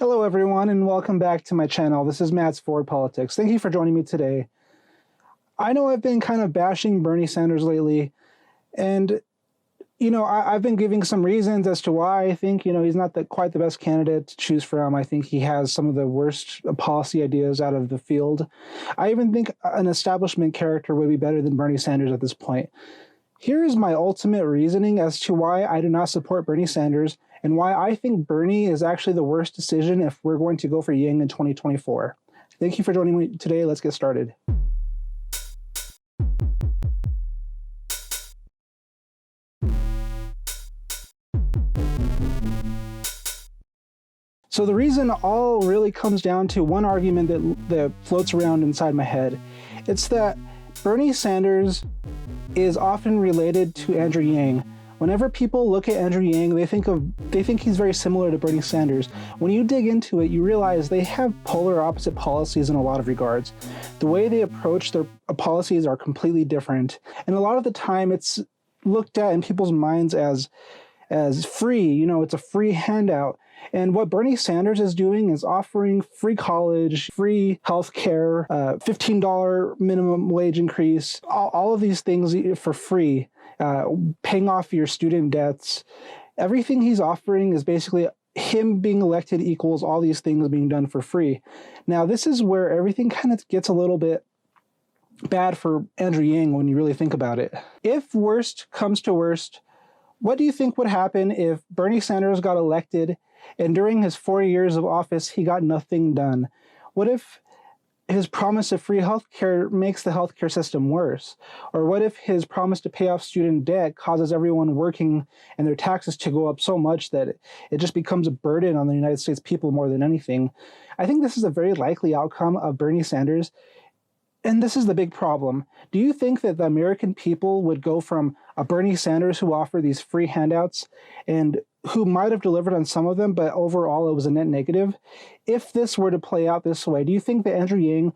Hello everyone and welcome back to my channel. This is Matt's Forward Politics. Thank you for joining me today. I know I've been kind of bashing Bernie Sanders lately, and I've been giving some reasons as to why I think he's not quite the best candidate to choose from. I think he has some of the worst policy ideas out of the field. I even think an establishment character would be better than Bernie Sanders at this point. Here is my ultimate reasoning as to why I do not support Bernie Sanders and why I think Bernie is actually the worst decision if we're going to go for Yang in 2024. Thank you for joining me today. Let's get started. So the reason all really comes down to one argument that floats around inside my head. It's that Bernie Sanders is often related to Andrew Yang. Whenever people look at Andrew Yang, they think he's very similar to Bernie Sanders. When you dig into it, you realize they have polar opposite policies in a lot of regards. The way they approach their policies are completely different. And a lot of the time it's looked at in people's minds as free, it's a free handout. And what Bernie Sanders is doing is offering free college, free healthcare, $15 minimum wage increase, all of these things for free, paying off your student debts. Everything he's offering is basically him being elected equals all these things being done for free. Now, this is where everything kind of gets a little bit bad for Andrew Yang when you really think about it. If worst comes to worst, what do you think would happen if Bernie Sanders got elected and during his 4 years of office, he got nothing done? What if his promise of free healthcare makes the healthcare system worse? Or what if his promise to pay off student debt causes everyone working and their taxes to go up so much that it just becomes a burden on the United States people more than anything? I think this is a very likely outcome of Bernie Sanders. And this is the big problem. Do you think that the American people would go from a Bernie Sanders who offered these free handouts and who might have delivered on some of them, but overall it was a net negative? If this were to play out this way, do you think that Andrew Yang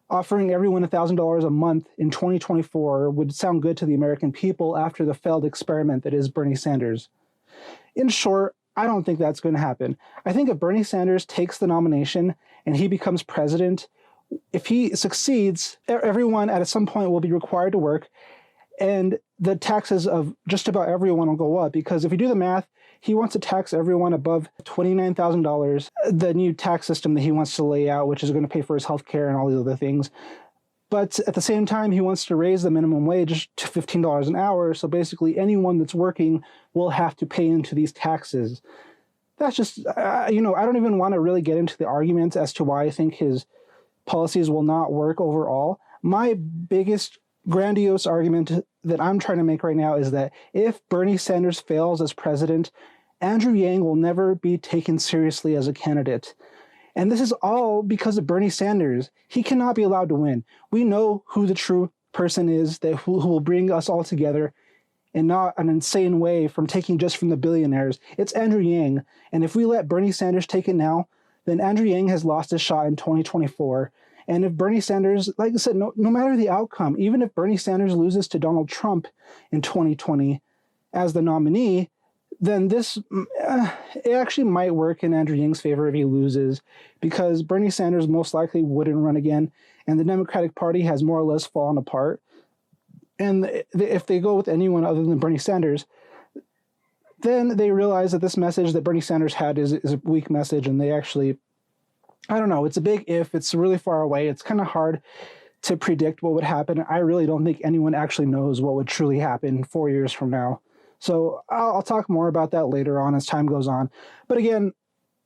offering everyone $1,000 a month in 2024 would sound good to the American people after the failed experiment that is Bernie Sanders? In short, I don't think that's going to happen. I think if Bernie Sanders takes the nomination and he becomes president, if he succeeds, everyone at some point will be required to work, and the taxes of just about everyone will go up, because if you do the math, he wants to tax everyone above $29,000, the new tax system that he wants to lay out, which is going to pay for his health care and all these other things. But at the same time, he wants to raise the minimum wage to $15 an hour, so basically anyone that's working will have to pay into these taxes. That's just, I don't even want to really get into the arguments as to why I think his policies will not work overall. My biggest grandiose argument that I'm trying to make right now is that if Bernie Sanders fails as president, Andrew Yang will never be taken seriously as a candidate. And this is all because of Bernie Sanders. He cannot be allowed to win. We know who the true person is who will bring us all together in not an insane way from taking just from the billionaires. It's Andrew Yang. And if we let Bernie Sanders take it now, then Andrew Yang has lost his shot in 2024. And if Bernie Sanders, like I said, no matter the outcome, even if Bernie Sanders loses to Donald Trump in 2020 as the nominee, then it actually might work in Andrew Yang's favor if he loses, because Bernie Sanders most likely wouldn't run again, and the Democratic Party has more or less fallen apart. And if they go with anyone other than Bernie Sanders, then they realize that this message that Bernie Sanders had is a weak message, and they actually, I don't know, it's a big if, it's really far away, it's kind of hard to predict what would happen. I really don't think anyone actually knows what would truly happen 4 years from now. So I'll talk more about that later on as time goes on. But again,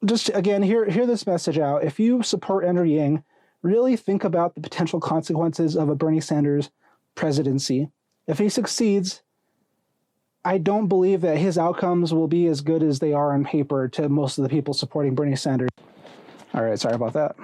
hear this message out. If you support Andrew Yang, really think about the potential consequences of a Bernie Sanders presidency. If he succeeds, I don't believe that his outcomes will be as good as they are on paper to most of the people supporting Bernie Sanders. All right, sorry about that.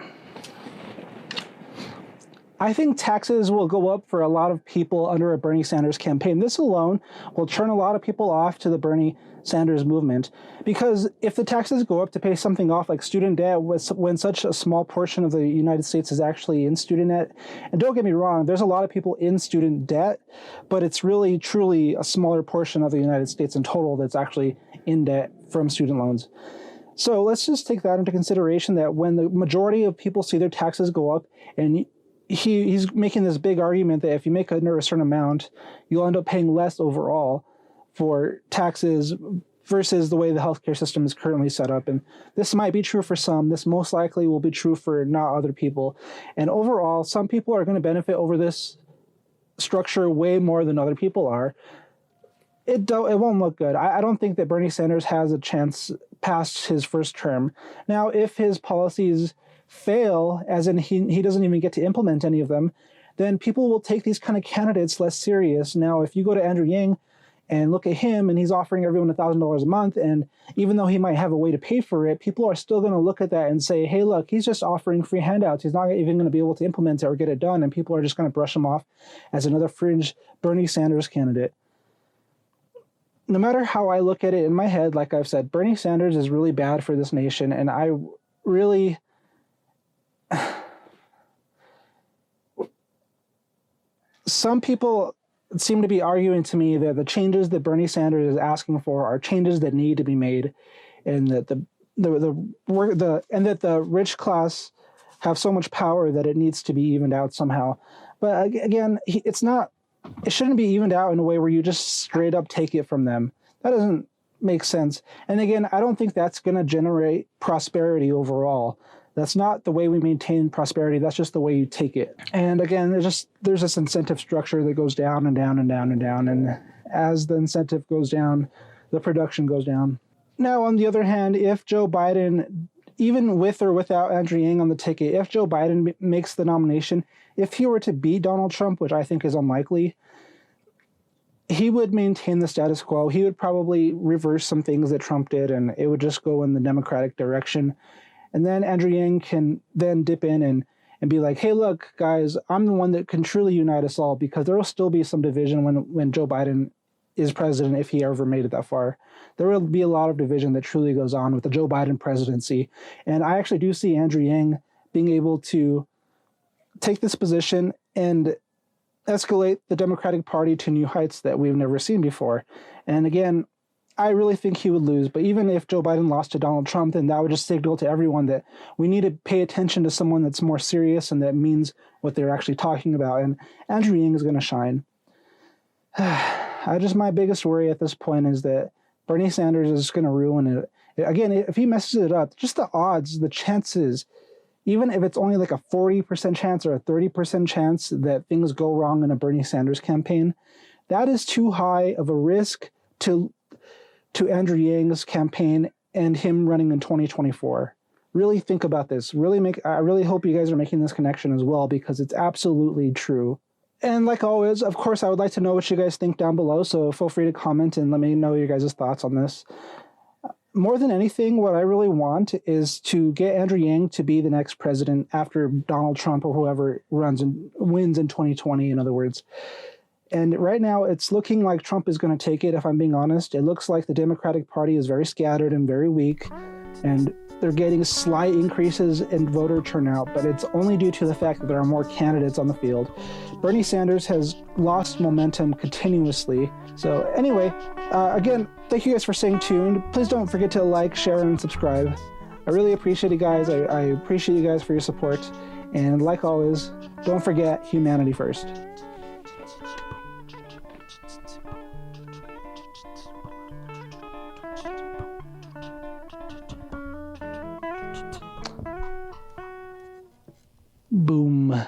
I think taxes will go up for a lot of people under a Bernie Sanders campaign. This alone will turn a lot of people off to the Bernie Sanders movement, because if the taxes go up to pay something off like student debt, when such a small portion of the United States is actually in student debt, and don't get me wrong, there's a lot of people in student debt, but it's really truly a smaller portion of the United States in total that's actually in debt from student loans. So let's just take that into consideration, that when the majority of people see their taxes go up, and he's making this big argument that if you make under a certain amount, you'll end up paying less overall for taxes versus the way the healthcare system is currently set up. And this might be true for some. This most likely will be true for not other people. And overall, some people are going to benefit over this structure way more than other people are. It won't look good. I don't think that Bernie Sanders has a chance past his first term. Now, if his policies fail, as in he doesn't even get to implement any of them, then people will take these kind of candidates less serious. Now, if you go to Andrew Yang and look at him, and he's offering everyone $1,000 a month, and even though he might have a way to pay for it, people are still going to look at that and say, hey, look, he's just offering free handouts. He's not even going to be able to implement it or get it done, and people are just going to brush him off as another fringe Bernie Sanders candidate. No matter how I look at it in my head, like I've said, Bernie Sanders is really bad for this nation, and I really... Some people seem to be arguing to me that the changes that Bernie Sanders is asking for are changes that need to be made, and that the rich class have so much power that it needs to be evened out somehow. But again, it shouldn't be evened out in a way where you just straight up take it from them. That doesn't make sense. And again, I don't think that's going to generate prosperity overall. That's not the way we maintain prosperity. That's just the way you take it. And again, there's this incentive structure that goes down and down and down and down. And as the incentive goes down, the production goes down. Now, on the other hand, if Joe Biden, even with or without Andrew Yang on the ticket, if Joe Biden makes the nomination, if he were to beat Donald Trump, which I think is unlikely, he would maintain the status quo. He would probably reverse some things that Trump did, and it would just go in the Democratic direction. And then Andrew Yang can then dip in and be like, hey, look, guys, I'm the one that can truly unite us all, because there will still be some division when Joe Biden is president, if he ever made it that far. There will be a lot of division that truly goes on with the Joe Biden presidency. And I actually do see Andrew Yang being able to take this position and escalate the Democratic Party to new heights that we've never seen before. And again, I really think he would lose. But even if Joe Biden lost to Donald Trump, then that would just signal to everyone that we need to pay attention to someone that's more serious and that means what they're actually talking about. And Andrew Yang is going to shine. My biggest worry at this point is that Bernie Sanders is going to ruin it. Again, if he messes it up, just the odds, the chances, even if it's only like a 40% chance or a 30% chance that things go wrong in a Bernie Sanders campaign, that is too high of a risk to Andrew Yang's campaign and him running in 2024. Really think about this. I really hope you guys are making this connection as well, because it's absolutely true. And like always, of course, I would like to know what you guys think down below, so feel free to comment and let me know your guys' thoughts on this. More than anything, what I really want is to get Andrew Yang to be the next president after Donald Trump or whoever wins in 2020, in other words. And right now, it's looking like Trump is going to take it, if I'm being honest. It looks like the Democratic Party is very scattered and very weak, and they're getting slight increases in voter turnout, but it's only due to the fact that there are more candidates on the field. Bernie Sanders has lost momentum continuously. So anyway, again, thank you guys for staying tuned. Please don't forget to like, share, and subscribe. I really appreciate it, guys. I appreciate you guys for your support. And like always, don't forget humanity first. Boom.